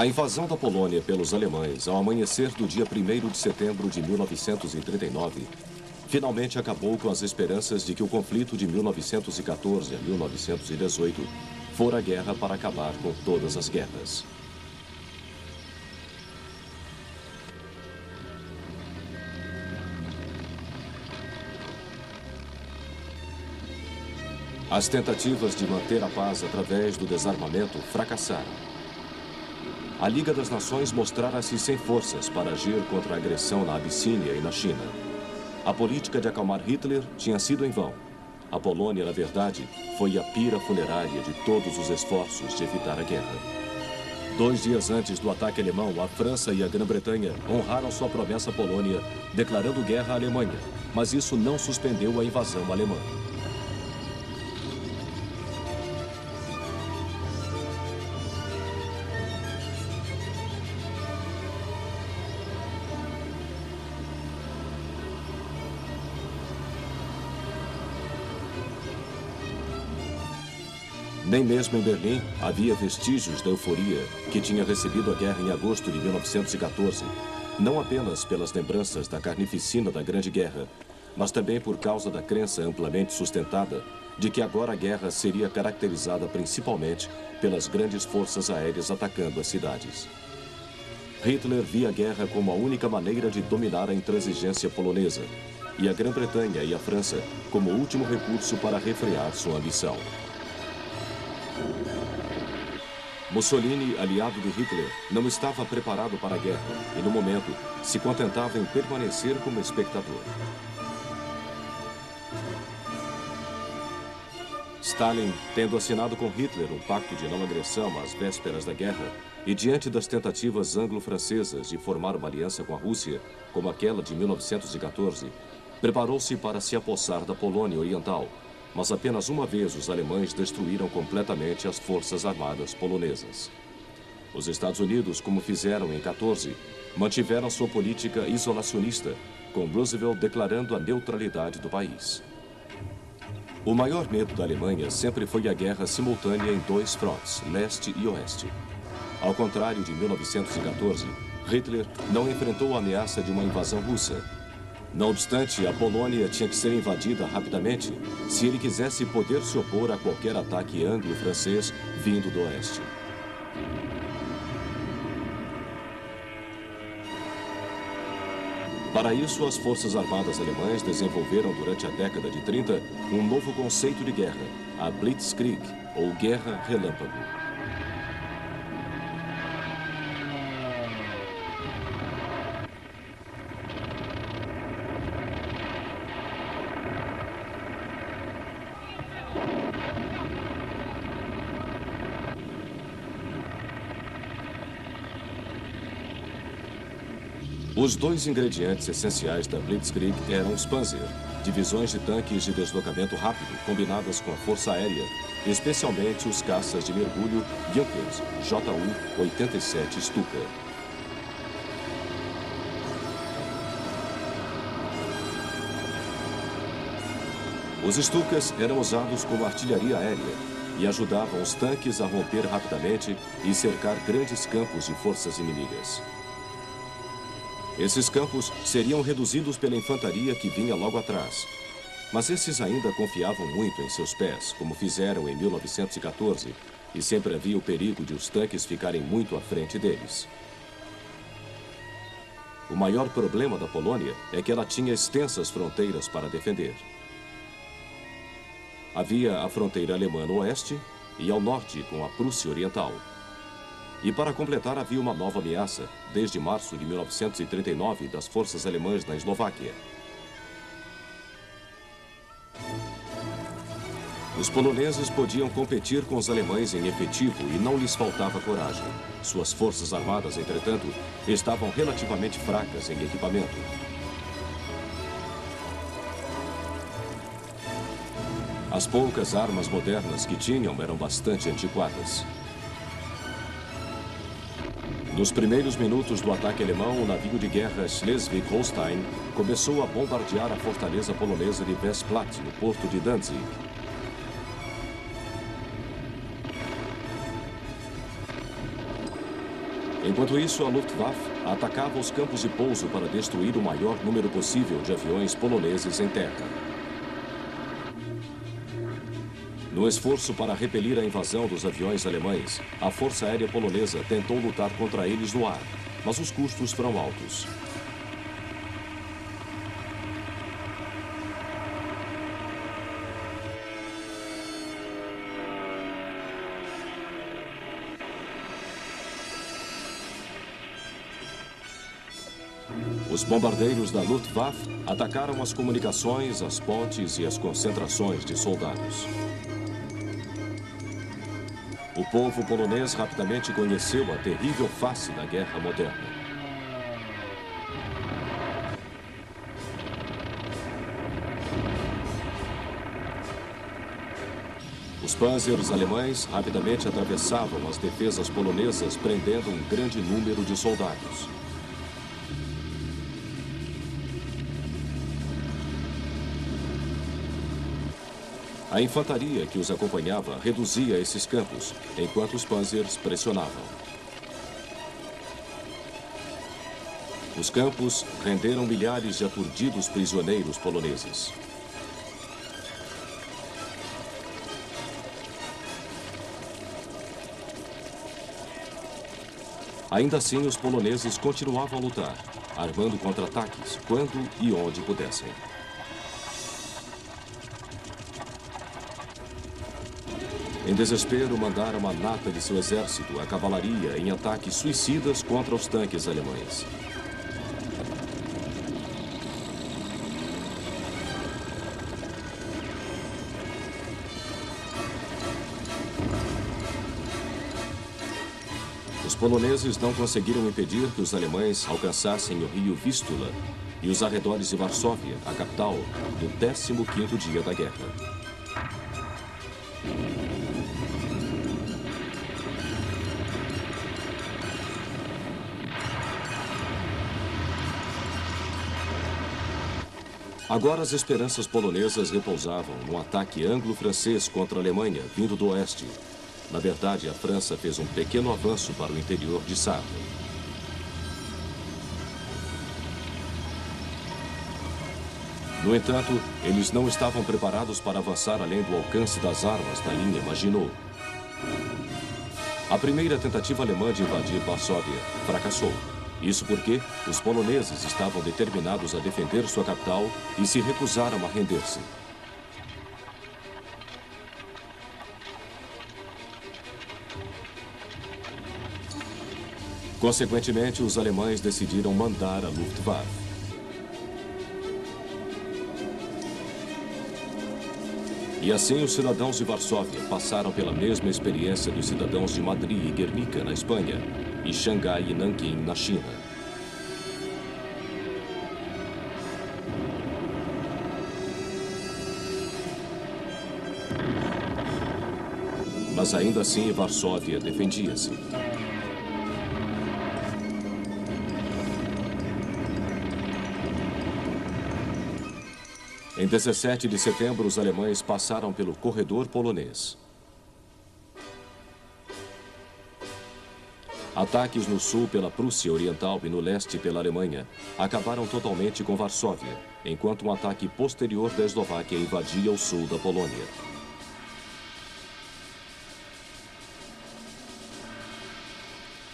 A invasão da Polônia pelos alemães ao amanhecer do dia 1º de setembro de 1939 finalmente acabou com as esperanças de que o conflito de 1914 a 1918 fora a guerra para acabar com todas as guerras. As tentativas de manter a paz através do desarmamento fracassaram. A Liga das Nações mostrara-se sem forças para agir contra a agressão na Abissínia e na China. A política de acalmar Hitler tinha sido em vão. A Polônia, na verdade, foi a pira funerária de todos os esforços de evitar a guerra. 2 dias antes do ataque alemão, a França e a Grã-Bretanha honraram sua promessa à Polônia, declarando guerra à Alemanha, mas isso não suspendeu a invasão alemã. Nem mesmo em Berlim havia vestígios da euforia que tinha recebido a guerra em agosto de 1914, não apenas pelas lembranças da carnificina da Grande Guerra, mas também por causa da crença amplamente sustentada de que agora a guerra seria caracterizada principalmente pelas grandes forças aéreas atacando as cidades. Hitler via a guerra como a única maneira de dominar a intransigência polonesa, e a Grã-Bretanha e a França como o último recurso para refrear sua ambição. Mussolini, aliado de Hitler, não estava preparado para a guerra e, no momento, se contentava em permanecer como espectador. Stalin, tendo assinado com Hitler um pacto de não agressão às vésperas da guerra e diante das tentativas anglo-francesas de formar uma aliança com a Rússia, como aquela de 1914, preparou-se para se apossar da Polônia Oriental, mas apenas uma vez os alemães destruíram completamente as forças armadas polonesas. Os Estados Unidos, como fizeram em 14, mantiveram sua política isolacionista, com Roosevelt declarando a neutralidade do país. O maior medo da Alemanha sempre foi a guerra simultânea em 2 frontes, leste e oeste. Ao contrário de 1914, Hitler não enfrentou a ameaça de uma invasão russa. Não obstante, a Polônia tinha que ser invadida rapidamente se ele quisesse poder se opor a qualquer ataque anglo-francês vindo do oeste. Para isso, as forças armadas alemãs desenvolveram durante a década de 30 um novo conceito de guerra, a Blitzkrieg, ou Guerra Relâmpago. Os 2 ingredientes essenciais da Blitzkrieg eram os Panzer, divisões de tanques de deslocamento rápido combinadas com a força aérea, especialmente os caças de mergulho Junkers Ju-87 Stuka. Os Stukas eram usados como artilharia aérea e ajudavam os tanques a romper rapidamente e cercar grandes campos de forças inimigas. Esses campos seriam reduzidos pela infantaria que vinha logo atrás. Mas esses ainda confiavam muito em seus pés, como fizeram em 1914, e sempre havia o perigo de os tanques ficarem muito à frente deles. O maior problema da Polônia é que ela tinha extensas fronteiras para defender. Havia a fronteira alemã no oeste e ao norte com a Prússia Oriental. E para completar, havia uma nova ameaça, desde março de 1939, das forças alemãs na Eslováquia. Os poloneses podiam competir com os alemães em efetivo e não lhes faltava coragem. Suas forças armadas, entretanto, estavam relativamente fracas em equipamento. As poucas armas modernas que tinham eram bastante antiquadas. Nos primeiros minutos do ataque alemão, o navio de guerra Schleswig-Holstein começou a bombardear a fortaleza polonesa de Westplatte, no porto de Danzig. Enquanto isso, a Luftwaffe atacava os campos de pouso para destruir o maior número possível de aviões poloneses em terra. No esforço para repelir a invasão dos aviões alemães, a Força Aérea Polonesa tentou lutar contra eles no ar, mas os custos foram altos. Os bombardeiros da Luftwaffe atacaram as comunicações, as pontes e as concentrações de soldados. O povo polonês rapidamente conheceu a terrível face da guerra moderna. Os panzers alemães rapidamente atravessavam as defesas polonesas, prendendo um grande número de soldados. A infantaria que os acompanhava reduzia esses campos, enquanto os panzers pressionavam. Os campos renderam milhares de aturdidos prisioneiros poloneses. Ainda assim, os poloneses continuavam a lutar, armando contra-ataques quando e onde pudessem. Em desespero, mandaram a nata de seu exército, a cavalaria, em ataques suicidas contra os tanques alemães. Os poloneses não conseguiram impedir que os alemães alcançassem o rio Vístula e os arredores de Varsóvia, a capital, no 15º dia da guerra. Agora as esperanças polonesas repousavam num ataque anglo-francês contra a Alemanha, vindo do oeste. Na verdade, a França fez um pequeno avanço para o interior de Sarre. No entanto, eles não estavam preparados para avançar além do alcance das armas da linha Maginot. A primeira tentativa alemã de invadir Varsóvia fracassou. Isso porque os poloneses estavam determinados a defender sua capital e se recusaram a render-se. Consequentemente, os alemães decidiram mandar a Luftwaffe. E assim os cidadãos de Varsóvia passaram pela mesma experiência dos cidadãos de Madrid e Guernica, na Espanha, e Xangai e Nanquim, na China. Mas ainda assim, Varsóvia defendia-se. Em 17 de setembro, os alemães passaram pelo corredor polonês. Ataques no sul pela Prússia Oriental e no leste pela Alemanha acabaram totalmente com Varsóvia, enquanto um ataque posterior da Eslováquia invadia o sul da Polônia.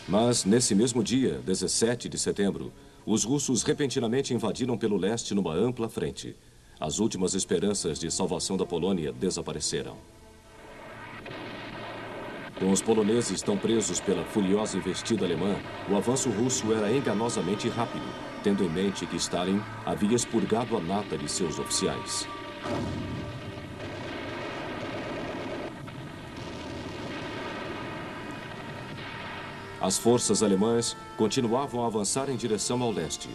Mas, nesse mesmo dia, 17 de setembro, os russos repentinamente invadiram pelo leste numa ampla frente. As últimas esperanças de salvação da Polônia desapareceram. Com os poloneses tão presos pela furiosa investida alemã, o avanço russo era enganosamente rápido, tendo em mente que Stalin havia expurgado a nata de seus oficiais. As forças alemãs continuavam a avançar em direção ao leste.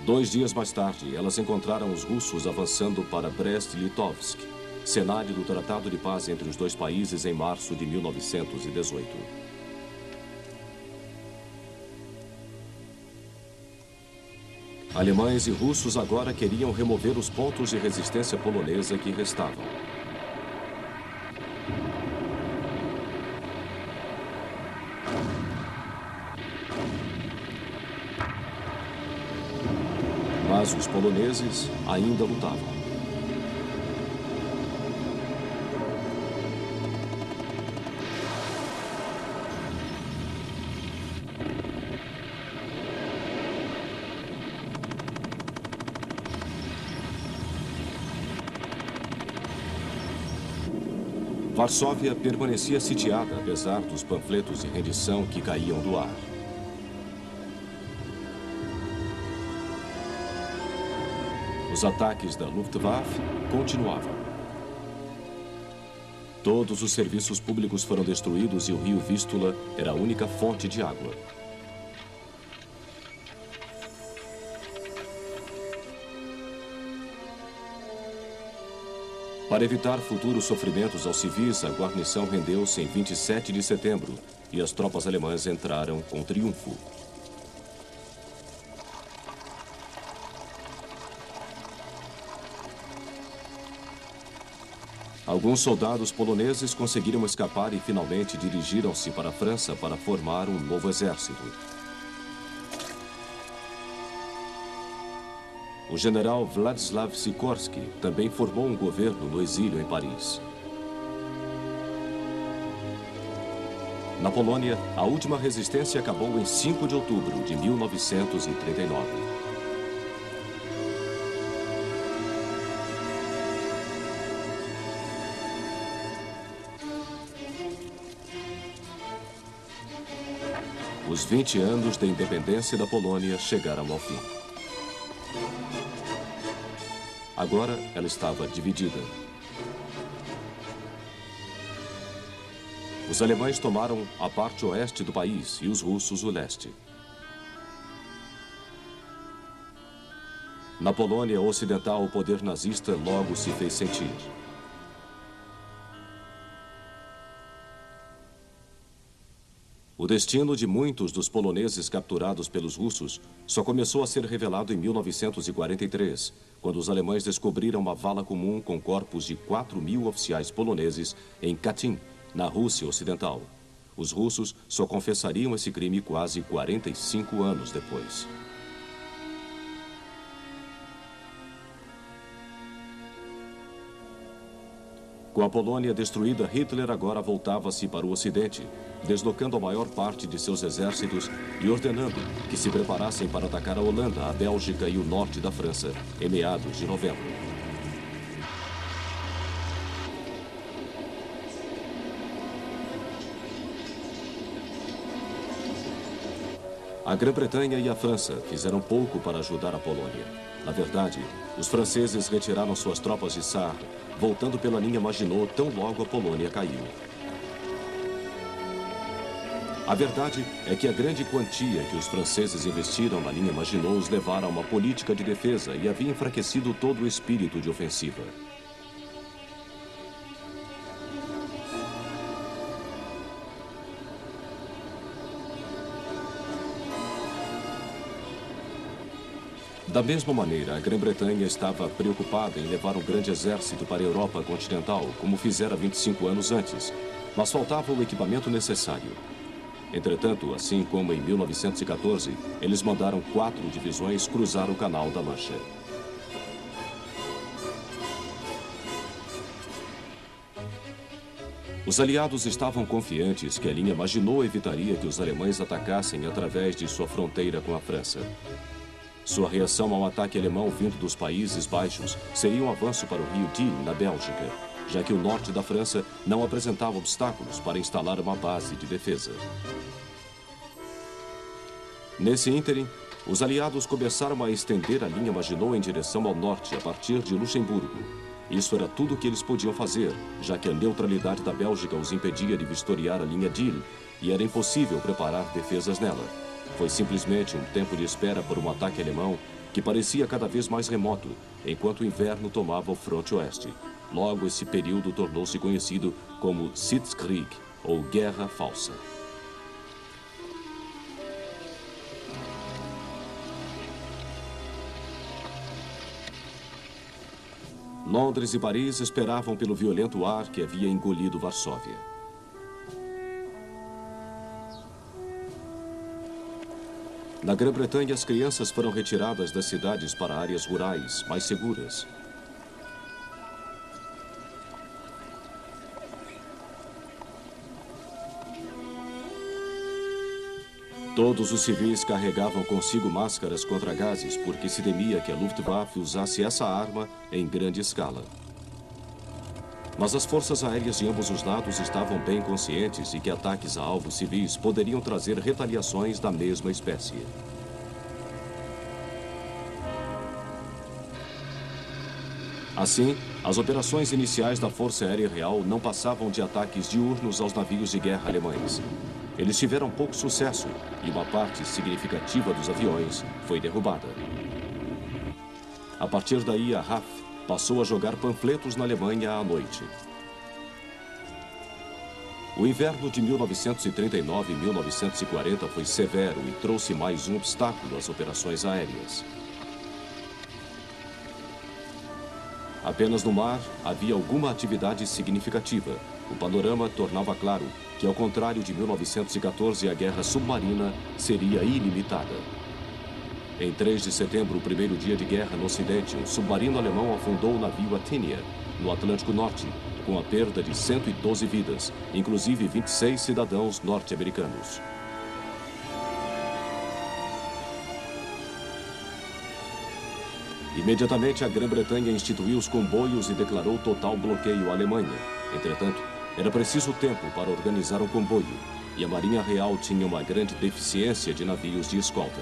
2 dias mais tarde, elas encontraram os russos avançando para Brest-Litovsk, cenário do Tratado de Paz entre os dois países em março de 1918. Alemães e russos agora queriam remover os pontos de resistência polonesa que restavam. Mas os poloneses ainda lutavam. Varsóvia permanecia sitiada, apesar dos panfletos de rendição que caíam do ar. Os ataques da Luftwaffe continuavam. Todos os serviços públicos foram destruídos e o rio Vístula era a única fonte de água. Para evitar futuros sofrimentos aos civis, a guarnição rendeu-se em 27 de setembro e as tropas alemãs entraram com triunfo. Alguns soldados poloneses conseguiram escapar e finalmente dirigiram-se para a França para formar um novo exército. O general Władysław Sikorski também formou um governo no exílio em Paris. Na Polônia, a última resistência acabou em 5 de outubro de 1939. Os 20 anos da independência da Polônia chegaram ao fim. Agora ela estava dividida. Os alemães tomaram a parte oeste do país e os russos o leste. Na Polônia Ocidental, o poder nazista logo se fez sentir. O destino de muitos dos poloneses capturados pelos russos só começou a ser revelado em 1943, quando os alemães descobriram uma vala comum com corpos de 4.000 oficiais poloneses em Katyn, na Rússia Ocidental. Os russos só confessariam esse crime quase 45 anos depois. Com a Polônia destruída, Hitler agora voltava-se para o Ocidente, deslocando a maior parte de seus exércitos e ordenando que se preparassem para atacar a Holanda, a Bélgica e o norte da França, em meados de novembro. A Grã-Bretanha e a França fizeram pouco para ajudar a Polônia. Na verdade, os franceses retiraram suas tropas de Sarre, voltando pela linha Maginot tão logo a Polônia caiu. A verdade é que a grande quantia que os franceses investiram na linha Maginot os levara a uma política de defesa e havia enfraquecido todo o espírito de ofensiva. Da mesma maneira, a Grã-Bretanha estava preocupada em levar um grande exército para a Europa continental, como fizera 25 anos antes, mas faltava o equipamento necessário. Entretanto, assim como em 1914, eles mandaram 4 divisões cruzar o Canal da Mancha. Os aliados estavam confiantes que a linha Maginot evitaria que os alemães atacassem através de sua fronteira com a França. Sua reação ao ataque alemão vindo dos Países Baixos seria um avanço para o rio Dyle, na Bélgica, já que o norte da França não apresentava obstáculos para instalar uma base de defesa. Nesse ínterim, os aliados começaram a estender a linha Maginot em direção ao norte, a partir de Luxemburgo. Isso era tudo o que eles podiam fazer, já que a neutralidade da Bélgica os impedia de vistoriar a linha Dyle e era impossível preparar defesas nela. Foi simplesmente um tempo de espera por um ataque alemão que parecia cada vez mais remoto, enquanto o inverno tomava o fronte oeste. Logo, esse período tornou-se conhecido como Sitzkrieg, ou Guerra Falsa. Londres e Paris esperavam pelo violento ar que havia engolido Varsóvia. Na Grã-Bretanha, as crianças foram retiradas das cidades para áreas rurais mais seguras. Todos os civis carregavam consigo máscaras contra gases porque se temia que a Luftwaffe usasse essa arma em grande escala. Mas as forças aéreas de ambos os lados estavam bem conscientes de que ataques a alvos civis poderiam trazer retaliações da mesma espécie. Assim, as operações iniciais da Força Aérea Real não passavam de ataques diurnos aos navios de guerra alemães. Eles tiveram pouco sucesso e uma parte significativa dos aviões foi derrubada. A partir daí, a RAF passou a jogar panfletos na Alemanha à noite. O inverno de 1939 e 1940 foi severo e trouxe mais um obstáculo às operações aéreas. Apenas no mar havia alguma atividade significativa. O panorama tornava claro que, ao contrário de 1914, a guerra submarina seria ilimitada. Em 3 de setembro, o primeiro dia de guerra no Ocidente, um submarino alemão afundou o navio Athenia, no Atlântico Norte, com a perda de 112 vidas, inclusive 26 cidadãos norte-americanos. Imediatamente, a Grã-Bretanha instituiu os comboios e declarou total bloqueio à Alemanha. Entretanto, era preciso tempo para organizar um comboio, e a Marinha Real tinha uma grande deficiência de navios de escolta.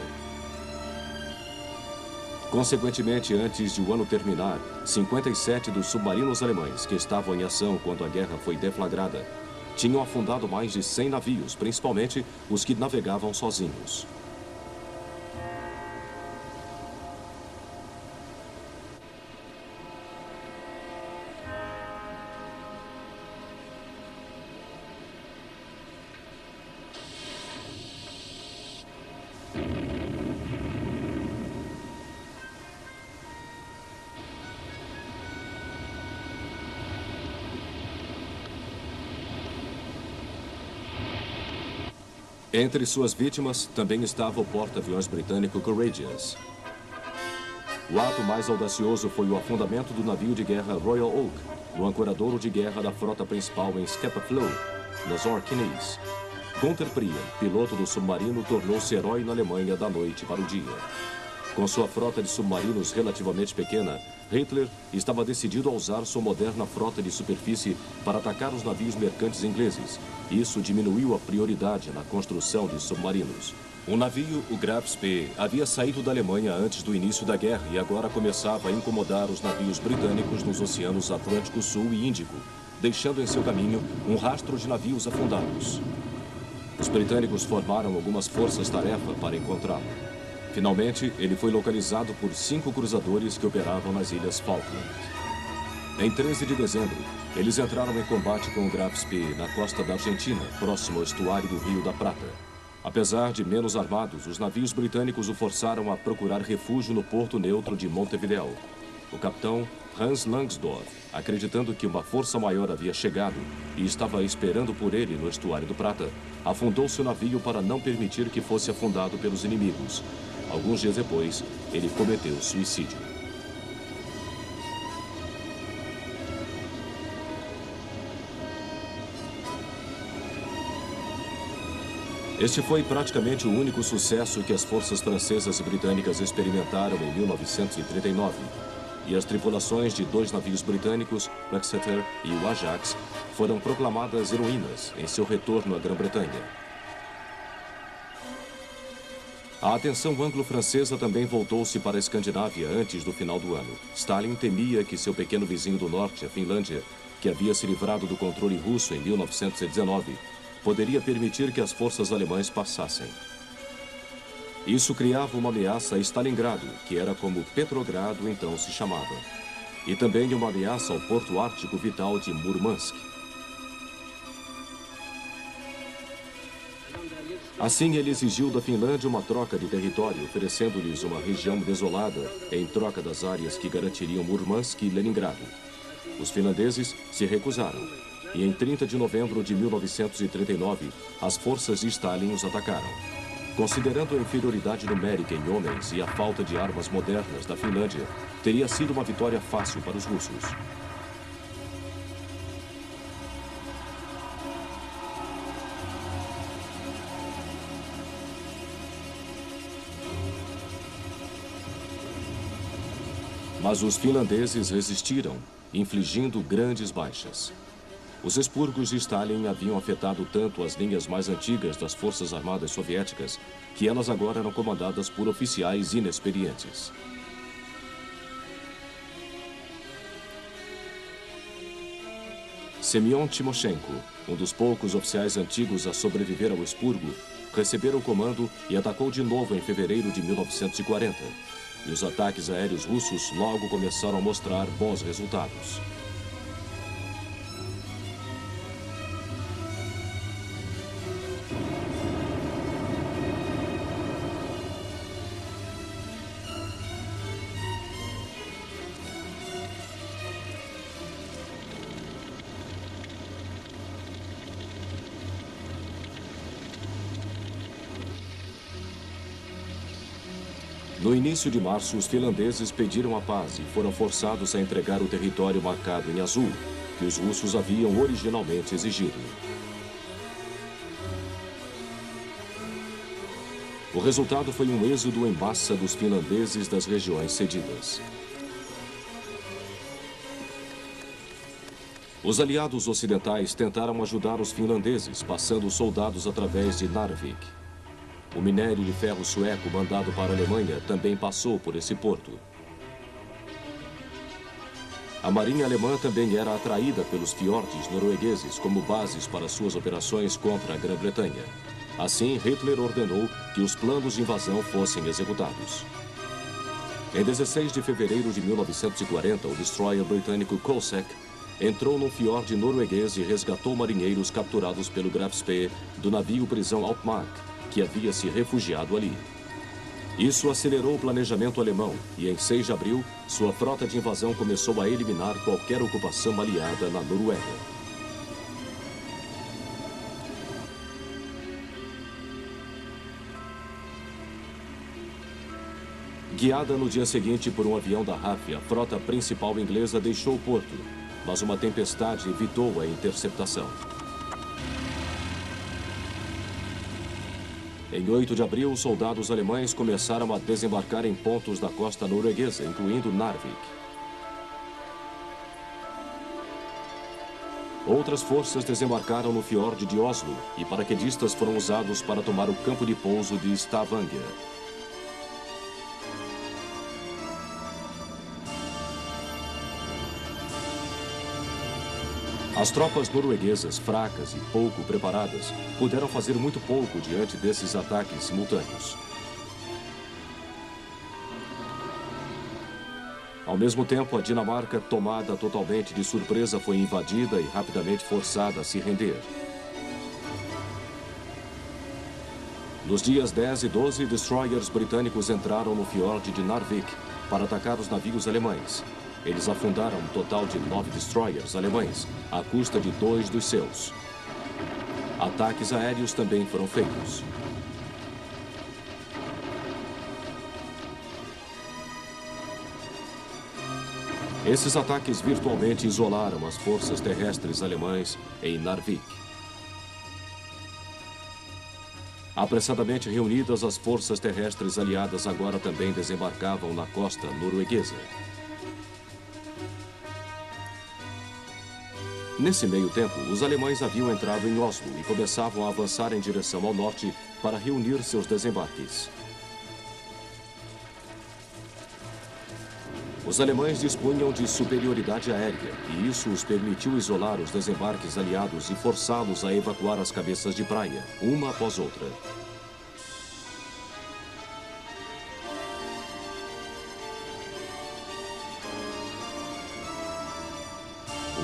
Consequentemente, antes de o ano terminar, 57 dos submarinos alemães que estavam em ação quando a guerra foi deflagrada tinham afundado mais de 100 navios, principalmente os que navegavam sozinhos. Entre suas vítimas também estava o porta-aviões britânico Courageous. O ato mais audacioso foi o afundamento do navio de guerra Royal Oak, no ancoradouro de guerra da frota principal em Scapa Flow, nas Orkneys. Gunther Prien, piloto do submarino, tornou-se herói na Alemanha da noite para o dia. Com sua frota de submarinos relativamente pequena, Hitler estava decidido a usar sua moderna frota de superfície para atacar os navios mercantes ingleses. Isso diminuiu a prioridade na construção de submarinos. Um navio, o Graf Spee, havia saído da Alemanha antes do início da guerra e agora começava a incomodar os navios britânicos nos oceanos Atlântico Sul e Índico, deixando em seu caminho um rastro de navios afundados. Os britânicos formaram algumas forças-tarefa para encontrá-lo. Finalmente, ele foi localizado por 5 cruzadores que operavam nas Ilhas Falkland. Em 13 de dezembro, eles entraram em combate com o Graf Spee na costa da Argentina, próximo ao estuário do Rio da Prata. Apesar de menos armados, os navios britânicos o forçaram a procurar refúgio no porto neutro de Montevideo. O capitão Hans Langsdorff, acreditando que uma força maior havia chegado e estava esperando por ele no estuário do Prata, afundou seu navio para não permitir que fosse afundado pelos inimigos. Alguns dias depois, ele cometeu suicídio. Este foi praticamente o único sucesso que as forças francesas e britânicas experimentaram em 1939. E as tripulações de 2 navios britânicos, o Exeter e o Ajax, foram proclamadas heroínas em seu retorno à Grã-Bretanha. A atenção anglo-francesa também voltou-se para a Escandinávia antes do final do ano. Stalin temia que seu pequeno vizinho do norte, a Finlândia, que havia se livrado do controle russo em 1919, poderia permitir que as forças alemãs passassem. Isso criava uma ameaça a Stalingrado, que era como Petrogrado então se chamava, e também uma ameaça ao porto ártico vital de Murmansk. Assim, ele exigiu da Finlândia uma troca de território, oferecendo-lhes uma região desolada em troca das áreas que garantiriam Murmansk e Leningrado. Os finlandeses se recusaram, e em 30 de novembro de 1939, as forças de Stalin os atacaram. Considerando a inferioridade numérica em homens e a falta de armas modernas da Finlândia, teria sido uma vitória fácil para os russos. Mas os finlandeses resistiram, infligindo grandes baixas. Os expurgos de Stalin haviam afetado tanto as linhas mais antigas das forças armadas soviéticas que elas agora eram comandadas por oficiais inexperientes. Semyon Timoshenko, um dos poucos oficiais antigos a sobreviver ao expurgo, recebera o comando e atacou de novo em fevereiro de 1940. E os ataques aéreos russos logo começaram a mostrar bons resultados. No início de março, os finlandeses pediram a paz e foram forçados a entregar o território marcado em azul, que os russos haviam originalmente exigido. O resultado foi um êxodo em massa dos finlandeses das regiões cedidas. Os aliados ocidentais tentaram ajudar os finlandeses, passando soldados através de Narvik. O minério de ferro sueco mandado para a Alemanha também passou por esse porto. A marinha alemã também era atraída pelos fiordes noruegueses como bases para suas operações contra a Grã-Bretanha. Assim, Hitler ordenou que os planos de invasão fossem executados. Em 16 de fevereiro de 1940, o destroyer britânico Cossack entrou num fiorde norueguês e resgatou marinheiros capturados pelo Graf Spee do navio-prisão Altmark, que havia se refugiado ali. Isso acelerou o planejamento alemão e, em 6 de abril, sua frota de invasão começou a eliminar qualquer ocupação aliada na Noruega. Guiada no dia seguinte por um avião da RAF, a frota principal inglesa deixou o porto, mas uma tempestade evitou a interceptação. Em 8 de abril, os soldados alemães começaram a desembarcar em pontos da costa norueguesa, incluindo Narvik. Outras forças desembarcaram no fiorde de Oslo e paraquedistas foram usados para tomar o campo de pouso de Stavanger. As tropas norueguesas, fracas e pouco preparadas, puderam fazer muito pouco diante desses ataques simultâneos. Ao mesmo tempo, a Dinamarca, tomada totalmente de surpresa, foi invadida e rapidamente forçada a se render. Nos dias 10 e 12, destroyers britânicos entraram no fiorde de Narvik para atacar os navios alemães. Eles afundaram um total de 9 destroyers alemães, à custa de 2 dos seus. Ataques aéreos também foram feitos. Esses ataques virtualmente isolaram as forças terrestres alemãs em Narvik. Apressadamente reunidas, as forças terrestres aliadas agora também desembarcavam na costa norueguesa. Nesse meio tempo, os alemães haviam entrado em Oslo e começavam a avançar em direção ao norte para reunir seus desembarques. Os alemães dispunham de superioridade aérea e isso os permitiu isolar os desembarques aliados e forçá-los a evacuar as cabeças de praia, uma após outra.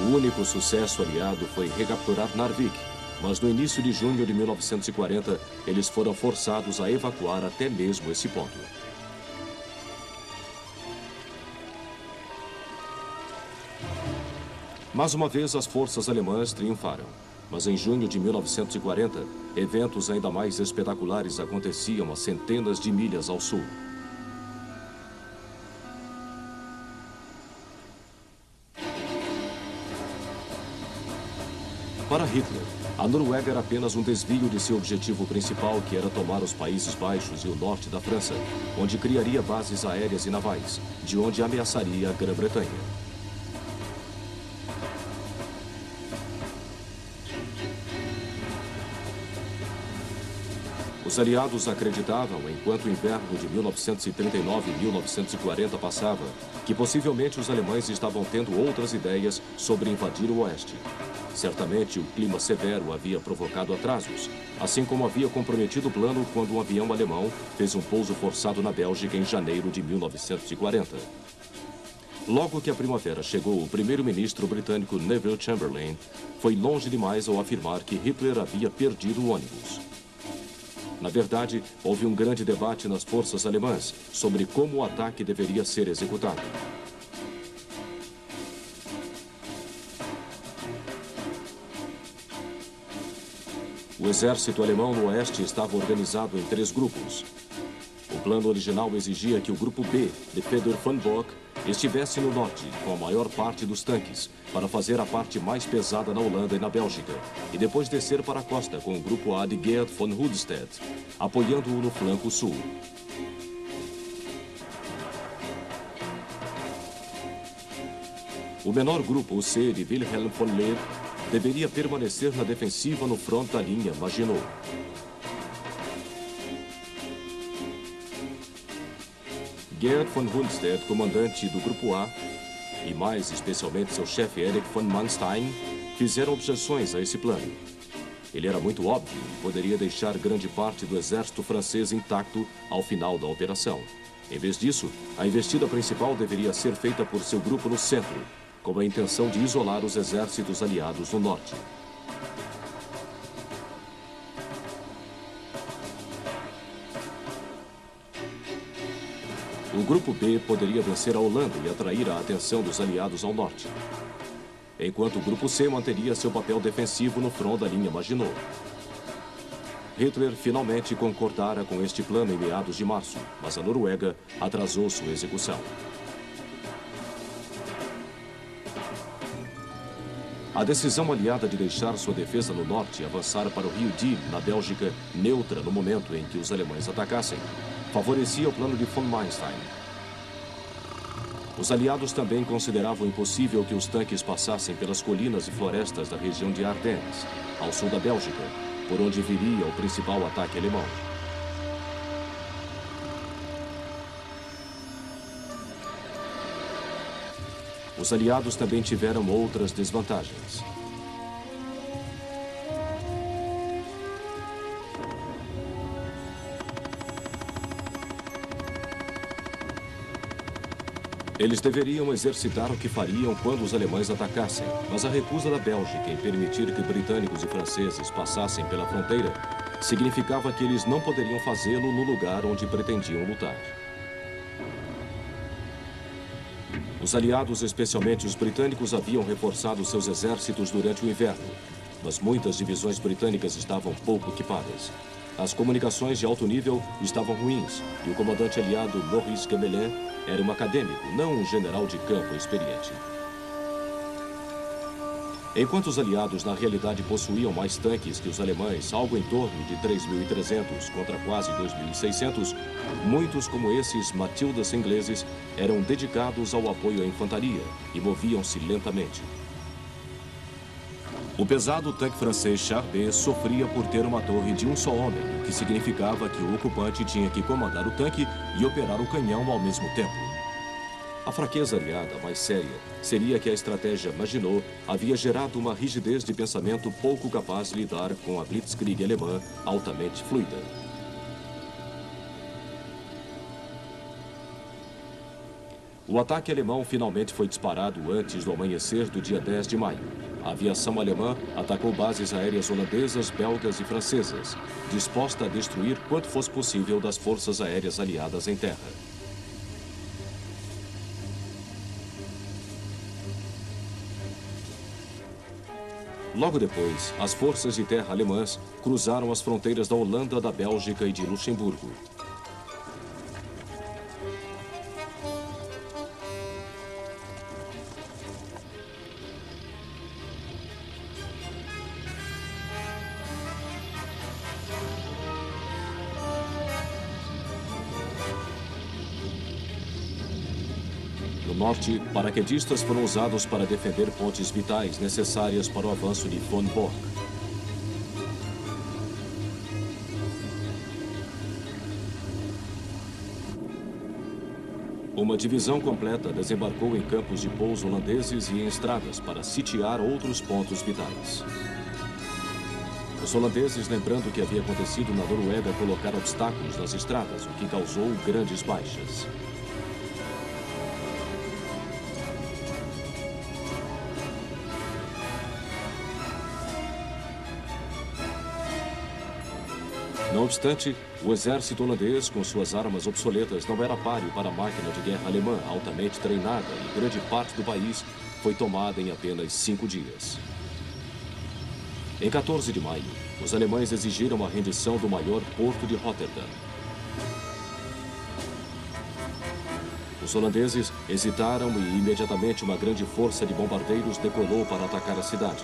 O único sucesso aliado foi recapturar Narvik, mas no início de junho de 1940, eles foram forçados a evacuar até mesmo esse ponto. Mais uma vez, as forças alemãs triunfaram. Mas em junho de 1940, eventos ainda mais espetaculares aconteciam a centenas de milhas ao sul. Para Hitler, a Noruega era apenas um desvio de seu objetivo principal, que era tomar os Países Baixos e o norte da França, onde criaria bases aéreas e navais, de onde ameaçaria a Grã-Bretanha. Os aliados acreditavam, enquanto o inverno de 1939 e 1940 passava, que possivelmente os alemães estavam tendo outras ideias sobre invadir o oeste. Certamente, o clima severo havia provocado atrasos, assim como havia comprometido o plano quando um avião alemão fez um pouso forçado na Bélgica em janeiro de 1940. Logo que a primavera chegou, o primeiro-ministro britânico Neville Chamberlain foi longe demais ao afirmar que Hitler havia perdido o ônibus. Na verdade, houve um grande debate nas forças alemãs sobre como o ataque deveria ser executado. O exército alemão no oeste estava organizado em 3 grupos. O plano original exigia que o grupo B, de Fedor von Bock, estivesse no norte, com a maior parte dos tanques, para fazer a parte mais pesada na Holanda e na Bélgica, e depois descer para a costa com o grupo A de Geert von Rundstedt, apoiando-o no flanco sul. O menor grupo, o C de Wilhelm von Leer, deveria permanecer na defensiva no front da linha Maginot. Geert von Rundstedt, comandante do Grupo A, e mais especialmente seu chefe Erich von Manstein, fizeram objeções a esse plano. Ele era muito óbvio e poderia deixar grande parte do exército francês intacto ao final da operação. Em vez disso, a investida principal deveria ser feita por seu grupo no centro, com a intenção de isolar os exércitos aliados no norte. O grupo B poderia vencer a Holanda e atrair a atenção dos aliados ao norte, enquanto o grupo C manteria seu papel defensivo no front da linha Maginot. Hitler finalmente concordara com este plano em meados de março, mas a Noruega atrasou sua execução. A decisão aliada de deixar sua defesa no norte e avançar para o rio Dill, na Bélgica, neutra no momento em que os alemães atacassem, favorecia o plano de von Manstein. Os aliados também consideravam impossível que os tanques passassem pelas colinas e florestas da região de Ardennes, ao sul da Bélgica, por onde viria o principal ataque alemão. Os aliados também tiveram outras desvantagens. Eles deveriam exercitar o que fariam quando os alemães atacassem, mas a recusa da Bélgica em permitir que britânicos e franceses passassem pela fronteira significava que eles não poderiam fazê-lo no lugar onde pretendiam lutar. Os aliados, especialmente os britânicos, haviam reforçado seus exércitos durante o inverno, mas muitas divisões britânicas estavam pouco equipadas. As comunicações de alto nível estavam ruins e o comandante aliado Maurice Gamelin era um acadêmico, não um general de campo experiente. Enquanto os aliados na realidade possuíam mais tanques que os alemães, algo em torno de 3.300 contra quase 2.600, muitos como esses Matildas ingleses eram dedicados ao apoio à infantaria e moviam-se lentamente. O pesado tanque francês Charbet sofria por ter uma torre de um só homem, o que significava que o ocupante tinha que comandar o tanque e operar o canhão ao mesmo tempo. A fraqueza aliada mais séria seria que a estratégia Maginot havia gerado uma rigidez de pensamento pouco capaz de lidar com a blitzkrieg alemã altamente fluida. O ataque alemão finalmente foi disparado antes do amanhecer do dia 10 de maio. A aviação alemã atacou bases aéreas holandesas, belgas e francesas, disposta a destruir quanto fosse possível das forças aéreas aliadas em terra. Logo depois, as forças de terra alemãs cruzaram as fronteiras da Holanda, da Bélgica e de Luxemburgo. No norte, paraquedistas foram usados para defender pontes vitais necessárias para o avanço de Von Bock. Uma divisão completa desembarcou em campos de pouso holandeses e em estradas para sitiar outros pontos vitais. Os holandeses, lembrando que havia acontecido na Noruega, colocaram obstáculos nas estradas, o que causou grandes baixas. Não obstante, o exército holandês, com suas armas obsoletas, não era páreo para a máquina de guerra alemã altamente treinada e grande parte do país foi tomada em apenas 5 dias. Em 14 de maio, os alemães exigiram a rendição do maior porto de Rotterdam. Os holandeses hesitaram e imediatamente uma grande força de bombardeiros decolou para atacar a cidade.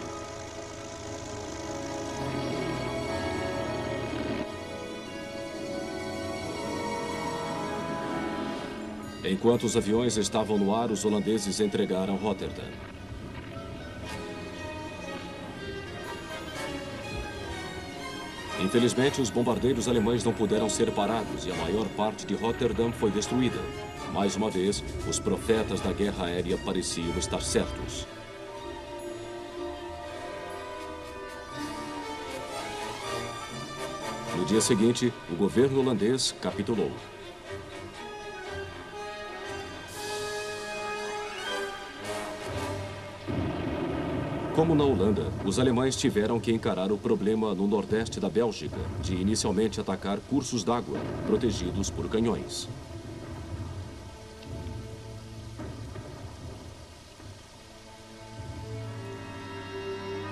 Enquanto os aviões estavam no ar, os holandeses entregaram Rotterdam. Infelizmente, os bombardeiros alemães não puderam ser parados e a maior parte de Rotterdam foi destruída. Mais uma vez, os profetas da guerra aérea pareciam estar certos. No dia seguinte, o governo holandês capitulou. Como na Holanda, os alemães tiveram que encarar o problema no nordeste da Bélgica, de inicialmente atacar cursos d'água, protegidos por canhões.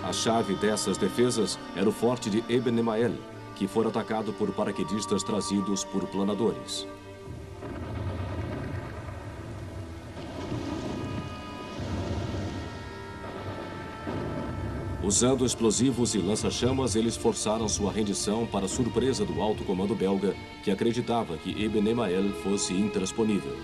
A chave dessas defesas era o forte de Eben Emael, que fora atacado por paraquedistas trazidos por planadores. Usando explosivos e lança-chamas, eles forçaram sua rendição para surpresa do alto comando belga, que acreditava que Eben Emael fosse intransponível.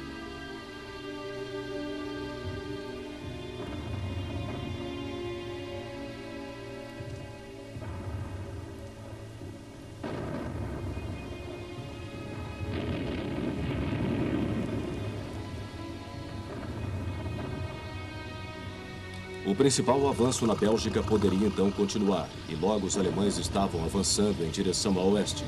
O principal avanço na Bélgica poderia então continuar, e logo os alemães estavam avançando em direção a oeste.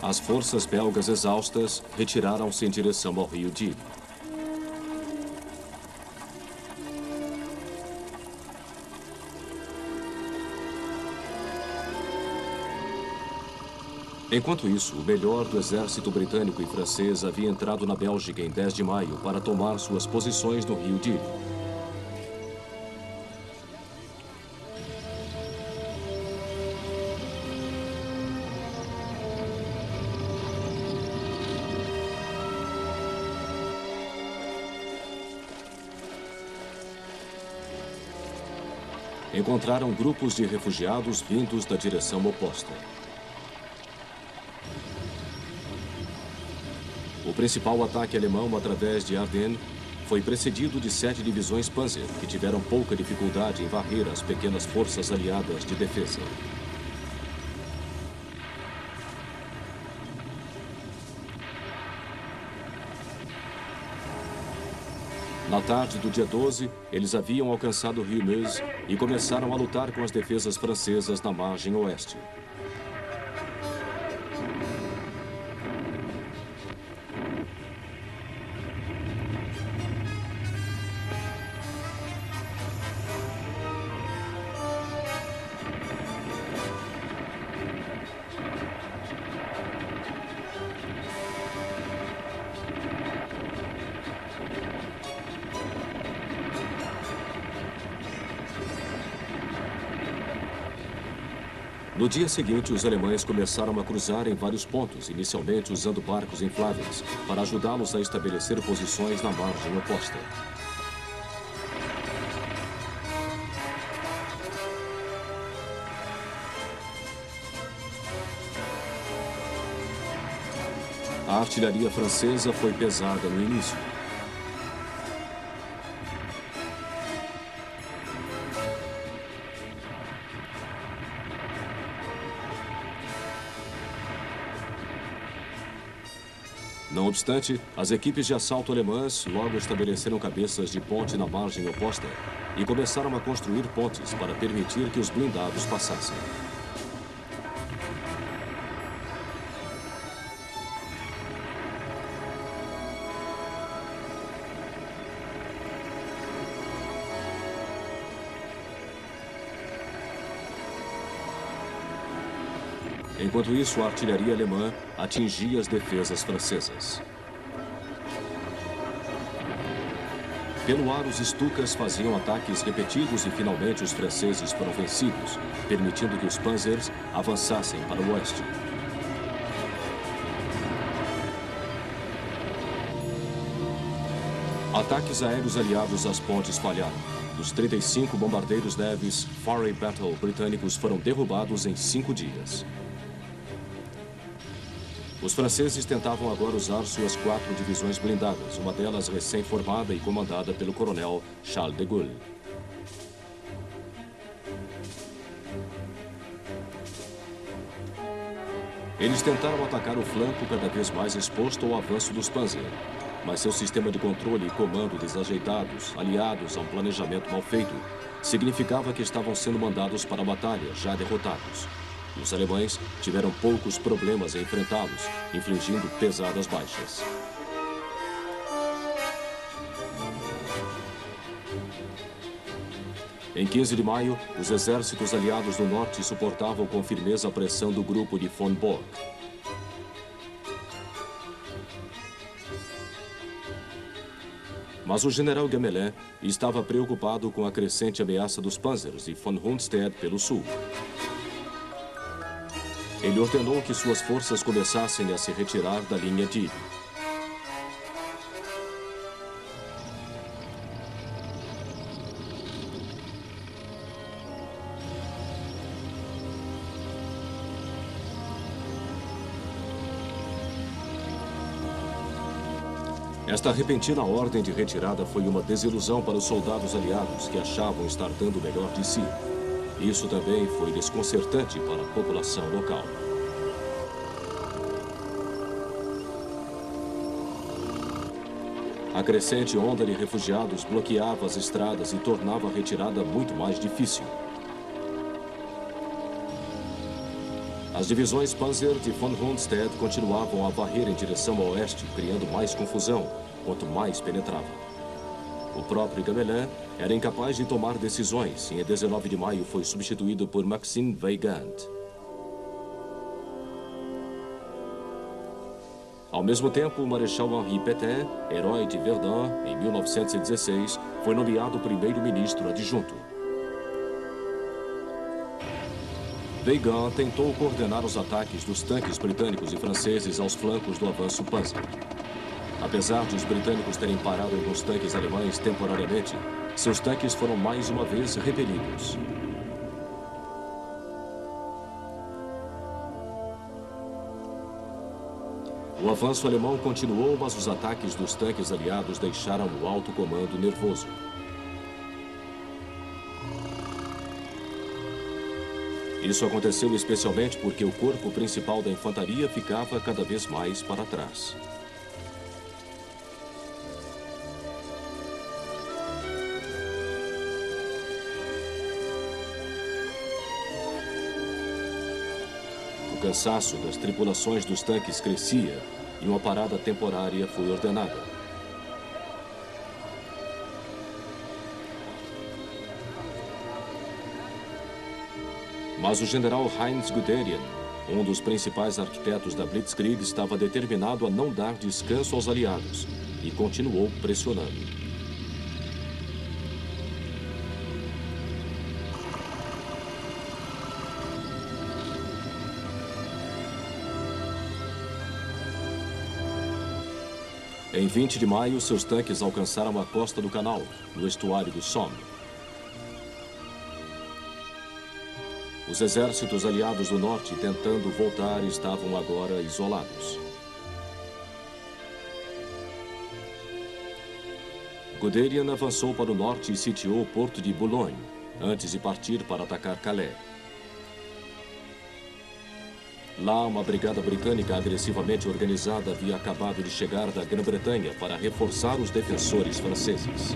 As forças belgas exaustas retiraram-se em direção ao rio Dive. Enquanto isso, o melhor do exército britânico e francês havia entrado na Bélgica em 10 de maio para tomar suas posições no rio Dive. Encontraram grupos de refugiados vindos da direção oposta. O principal ataque alemão através de Ardennes foi precedido de 7 divisões Panzer, que tiveram pouca dificuldade em varrer as pequenas forças aliadas de defesa. Na tarde do dia 12, eles haviam alcançado o rio Meuse e começaram a lutar com as defesas francesas na margem oeste. No dia seguinte, os alemães começaram a cruzar em vários pontos, inicialmente usando barcos infláveis, para ajudá-los a estabelecer posições na margem oposta. A artilharia francesa foi pesada no início. Não obstante, as equipes de assalto alemãs logo estabeleceram cabeças de ponte na margem oposta e começaram a construir pontes para permitir que os blindados passassem. Enquanto isso, a artilharia alemã atingia as defesas francesas. Pelo ar, os Stukas faziam ataques repetidos e finalmente os franceses foram vencidos, permitindo que os Panzers avançassem para o oeste. Ataques aéreos aliados às pontes falharam. Os 35 bombardeiros leves Fairey Battle britânicos foram derrubados em 5 dias. Os franceses tentavam agora usar suas 4 divisões blindadas, uma delas recém-formada e comandada pelo coronel Charles de Gaulle. Eles tentaram atacar o flanco cada vez mais exposto ao avanço dos Panzer, mas seu sistema de controle e comando desajeitados, aliados a um planejamento mal feito, significava que estavam sendo mandados para a batalha, já derrotados. E os alemães tiveram poucos problemas em enfrentá-los, infligindo pesadas baixas. Em 15 de maio, os exércitos aliados do norte suportavam com firmeza a pressão do grupo de von Bock. Mas o general Gamelin estava preocupado com a crescente ameaça dos Panzers e von Rundstedt pelo sul. Ele ordenou que suas forças começassem a se retirar da linha de Ilha. Esta repentina ordem de retirada foi uma desilusão para os soldados aliados que achavam estar dando o melhor de si. Isso também foi desconcertante para a população local. A crescente onda de refugiados bloqueava as estradas e tornava a retirada muito mais difícil. As divisões Panzer de von Rundstedt continuavam a varrer em direção ao oeste, criando mais confusão, quanto mais penetrava. O próprio Gamelin era incapaz de tomar decisões e em 19 de maio foi substituído por Maxime Weygand. Ao mesmo tempo, o Marechal Henri Pétain, herói de Verdun, em 1916, foi nomeado primeiro-ministro adjunto. Weygand tentou coordenar os ataques dos tanques britânicos e franceses aos flancos do avanço Panzer. Apesar de os britânicos terem parado alguns tanques alemães temporariamente, seus tanques foram mais uma vez repelidos. O avanço alemão continuou, mas os ataques dos tanques aliados deixaram o alto comando nervoso. Isso aconteceu especialmente porque o corpo principal da infantaria ficava cada vez mais para trás. O cansaço das tripulações dos tanques crescia e uma parada temporária foi ordenada. Mas o general Heinz Guderian, um dos principais arquitetos da Blitzkrieg, estava determinado a não dar descanso aos aliados e continuou pressionando. Em 20 de maio, seus tanques alcançaram a costa do canal, no estuário do Somme. Os exércitos aliados do norte, tentando voltar, estavam agora isolados. Guderian avançou para o norte e sitiou o porto de Boulogne, antes de partir para atacar Calais. Lá, uma brigada britânica agressivamente organizada havia acabado de chegar da Grã-Bretanha para reforçar os defensores franceses.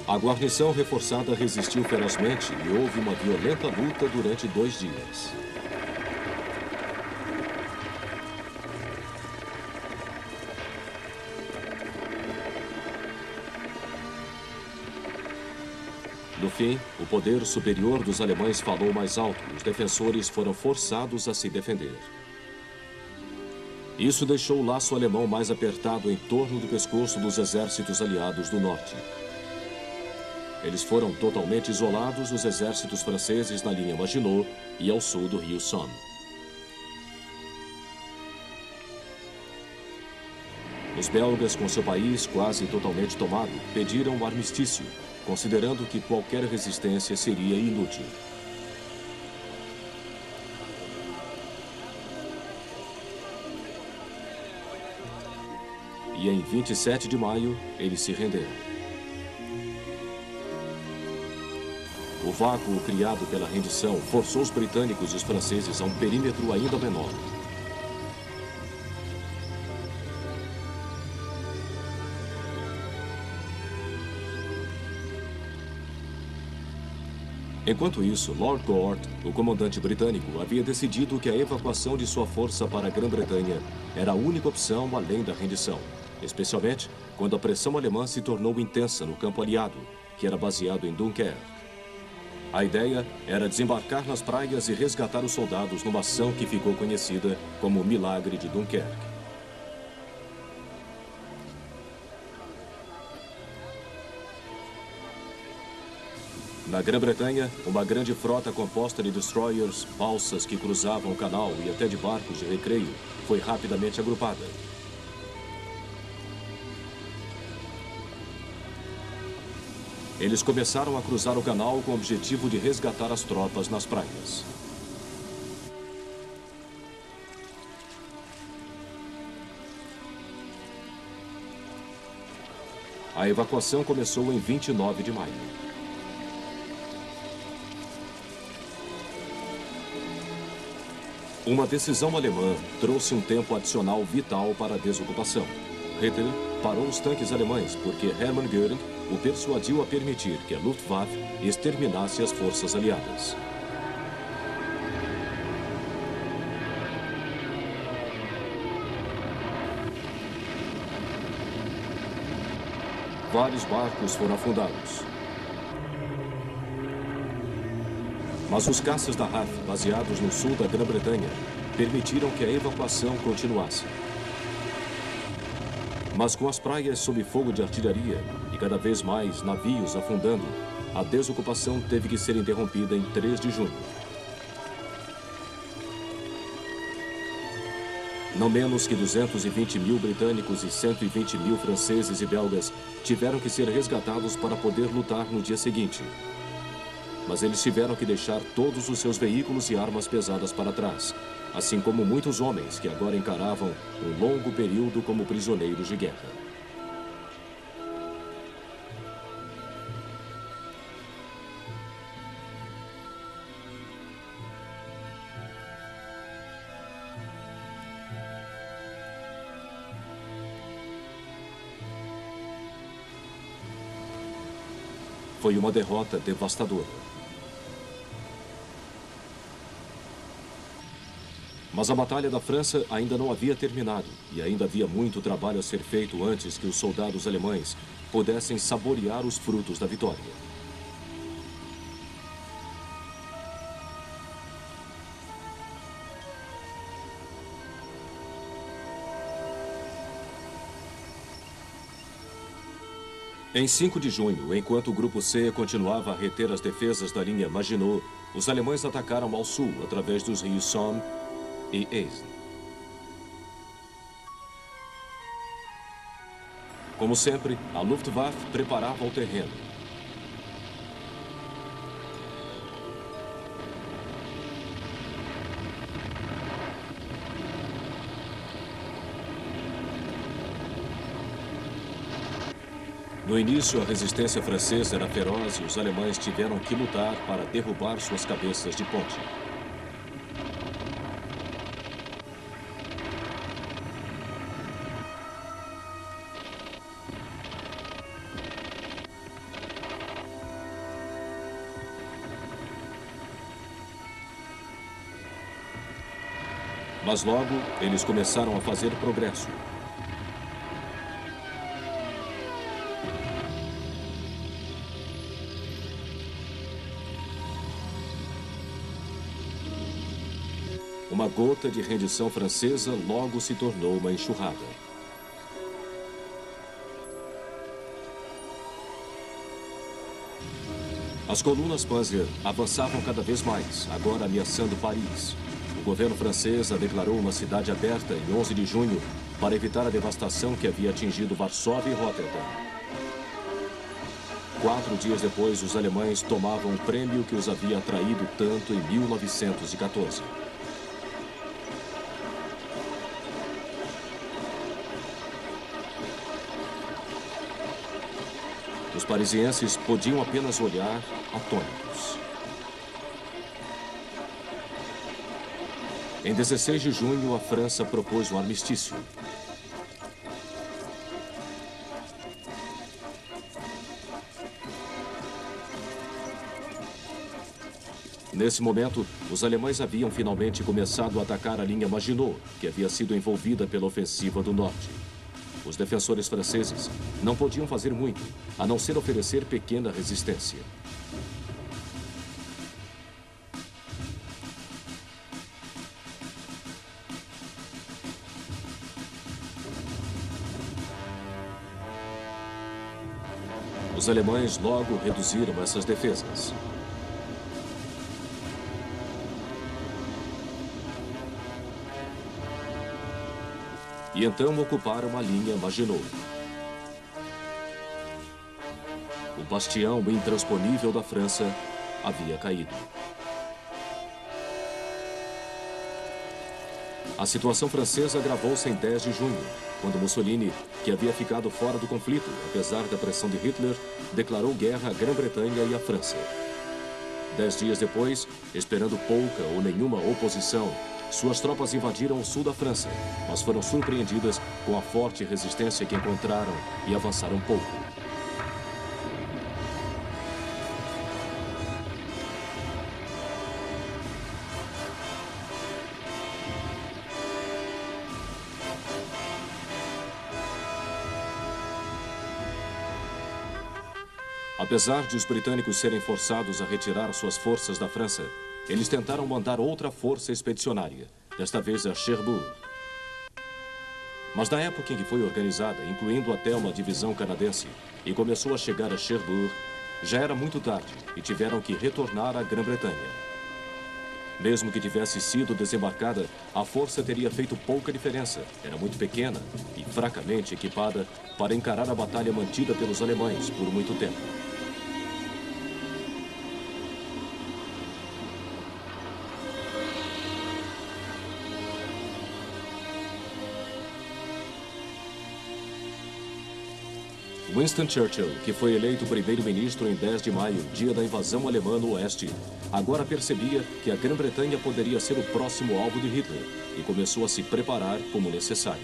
A guarnição reforçada resistiu ferozmente e houve uma violenta luta durante 2 dias. No fim, o poder superior dos alemães falou mais alto e os defensores foram forçados a se defender. Isso deixou o laço alemão mais apertado em torno do pescoço dos exércitos aliados do norte. Eles foram totalmente isolados, os exércitos franceses na linha Maginot e ao sul do rio Somme. Os belgas, com seu país quase totalmente tomado, pediram o armistício, considerando que qualquer resistência seria inútil. E em 27 de maio, eles se renderam. O vácuo criado pela rendição forçou os britânicos e os franceses a um perímetro ainda menor. Enquanto isso, Lord Gort, o comandante britânico, havia decidido que a evacuação de sua força para a Grã-Bretanha era a única opção além da rendição, especialmente quando a pressão alemã se tornou intensa no campo aliado, que era baseado em Dunkerque. A ideia era desembarcar nas praias e resgatar os soldados numa ação que ficou conhecida como o Milagre de Dunkerque. Na Grã-Bretanha, uma grande frota composta de destroyers, balsas que cruzavam o canal e até de barcos de recreio foi rapidamente agrupada. Eles começaram a cruzar o canal com o objetivo de resgatar as tropas nas praias. A evacuação começou em 29 de maio. Uma decisão alemã trouxe um tempo adicional vital para a desocupação. Hitler parou os tanques alemães porque Hermann Göring o persuadiu a permitir que a Luftwaffe exterminasse as forças aliadas. Vários barcos foram afundados. Mas os caças da RAF, baseados no sul da Grã-Bretanha, permitiram que a evacuação continuasse. Mas com as praias sob fogo de artilharia e cada vez mais navios afundando, a desocupação teve que ser interrompida em 3 de junho. Não menos que 220 mil britânicos e 120 mil franceses e belgas tiveram que ser resgatados para poder lutar no dia seguinte. Mas eles tiveram que deixar todos os seus veículos e armas pesadas para trás, assim como muitos homens que agora encaravam um longo período como prisioneiros de guerra. Foi uma derrota devastadora. Mas a Batalha da França ainda não havia terminado e ainda havia muito trabalho a ser feito antes que os soldados alemães pudessem saborear os frutos da vitória. Em 5 de junho, enquanto o Grupo C continuava a reter as defesas da linha Maginot, os alemães atacaram ao sul, através dos rios Somme e Aisne. Como sempre, a Luftwaffe preparava o terreno. No início, a resistência francesa era feroz e os alemães tiveram que lutar para derrubar suas cabeças de ponte. Mas logo, eles começaram a fazer progresso. Uma gota de rendição francesa logo se tornou uma enxurrada. As colunas Panzer avançavam cada vez mais, agora ameaçando Paris. O governo francês declarou uma cidade aberta em 11 de junho para evitar a devastação que havia atingido Varsóvia e Rotterdam. 4 dias depois, os alemães tomavam o prêmio que os havia atraído tanto em 1914. Os parisienses podiam apenas olhar atônitos. Em 16 de junho, a França propôs um armistício. Nesse momento, os alemães haviam finalmente começado a atacar a linha Maginot, que havia sido envolvida pela ofensiva do norte. Os defensores franceses não podiam fazer muito, a não ser oferecer pequena resistência. Os alemães logo reduziram essas defesas. E então ocuparam a linha Maginot. O bastião intransponível da França havia caído. A situação francesa agravou-se em 10 de junho, quando Mussolini, que havia ficado fora do conflito, apesar da pressão de Hitler, declarou guerra à Grã-Bretanha e à França. 10 dias depois, esperando pouca ou nenhuma oposição, suas tropas invadiram o sul da França, mas foram surpreendidas com a forte resistência que encontraram e avançaram pouco. Apesar de os britânicos serem forçados a retirar suas forças da França, eles tentaram mandar outra força expedicionária, desta vez a Cherbourg. Mas na época em que foi organizada, incluindo até uma divisão canadense, e começou a chegar a Cherbourg, já era muito tarde e tiveram que retornar à Grã-Bretanha. Mesmo que tivesse sido desembarcada, a força teria feito pouca diferença. Era muito pequena e fracamente equipada para encarar a batalha mantida pelos alemães por muito tempo. Winston Churchill, que foi eleito primeiro-ministro em 10 de maio, dia da invasão alemã no oeste, agora percebia que a Grã-Bretanha poderia ser o próximo alvo de Hitler e começou a se preparar como necessário.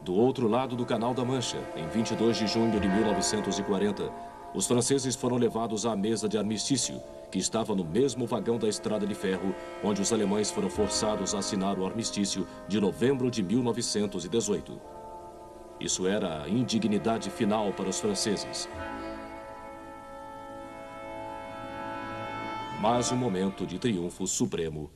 Do outro lado do Canal da Mancha, em 22 de junho de 1940, os franceses foram levados à mesa de armistício, que estava no mesmo vagão da estrada de ferro, onde os alemães foram forçados a assinar o armistício de novembro de 1918. Isso era a indignidade final para os franceses. Mas um momento de triunfo supremo